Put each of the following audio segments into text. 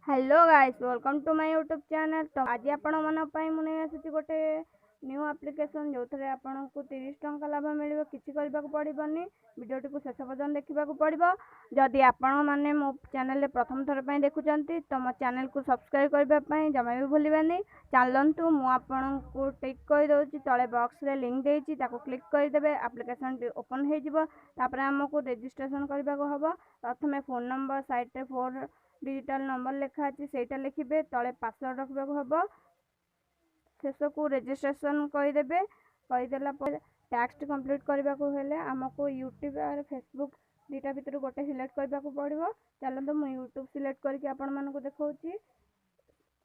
Hello guys, welcome to my YouTube channel. तो आज आपण मन मुझे आसी गोटे न्यू एप्लिकेशन जो थे आपन को 30 टंका लाभ मिल किसी करने पड़ोनी। वीडियो को शेष पर्यटन देखा पड़ो। जदि आपण मैंने मो चैनल प्रथम थर पर देखुं तो मो चैनल को सब्सक्राइब करने जमा भी भूलि। चलतु मुझे टिक करदे तले बॉक्स रे लिंक देती क्लिक करदे एप्लिकेशन ओपन होमको रेजिस्ट्रेशन करने को हम। प्रथम phone number site 4 digital number लिखा अच्छी से लिखे तले पासवर्ड रखा हम। शेष को रेजिस्ट्रेशन करदे करदेला टैक्स कंप्लीट करने को हेले आमको यूट्यूब और फेसबुक दुटा भितर गोटे सिलेक्ट करने को पड़ो। चलते मुझे यूट्यूब सिलेक्ट करके आपण मानक देखा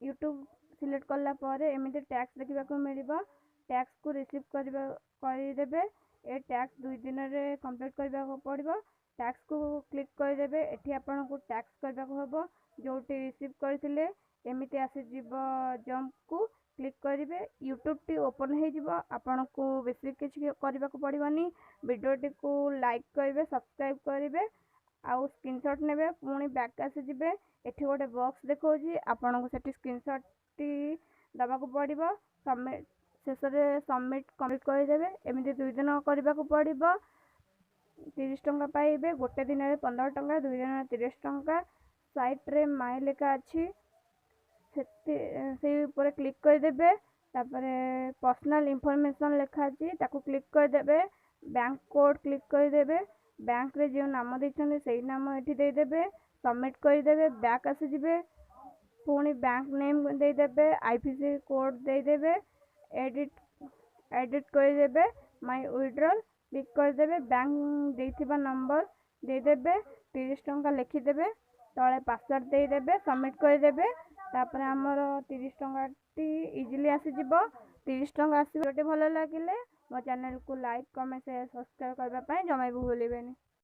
यूट्यूब सिलेक्ट कलापर एमती टैक्स देखा मिल। टैक्स को रिसीव करदे ए टैक्स 2 दिन में कंप्लीट करने को पड़ो। टैक्स को क्लिक करदे एटी आपन को टैक्स करने को हम। जो रिसीव करते एमती आसीज जंप को क्लिक करेंगे यूट्यूब टी ओपन हो आपन को बेसी किसी करने को पड़ोनी। वीडियोटी को लाइक करेंगे सब्सक्राइब करेंगे आउ स्क्रीनशॉट नेबे पुणी बैक आसीजे। एठी गोटे बॉक्स देखा आपन को सेठी स्क्रीनशॉट टी दबा को पड़ो। सबमिट शेष में सबमिट कंप्लीट करदे एमती 2 दिन करने को पड़ो। 30 टंका पाइबे गोटे दिन में 15 टंका 2 दिन में 30 टंका। साइट रे माई लेखा अच्छी से ऊपर क्लिक करदे पर्सनल इनफॉरमेशन लिखा अच्छी क्लिक करदे। बैंक कोड क्लिक करदे बैंक रे जो नाम देते से नाम ये देदेवे सबमिट करदे बैक आसीजे। पुणी बैंक नेम देदेवे आईपीसी कोड देदेवे एडिट एडिट करदे माय विड्रॉल क्लिक करदे बैंक देथिबा नंबर देदेवे 30 टंका लिखिदेवे तले पासवर्ड देदेवे सबमिट करदे। तापर आमर 30 टंका टी इजिली आसीज। 30 टंका आसो भल लगे मो चैनल को लाइक कमेंट शेयर सब्सक्राइब करने जमा भी भूलें।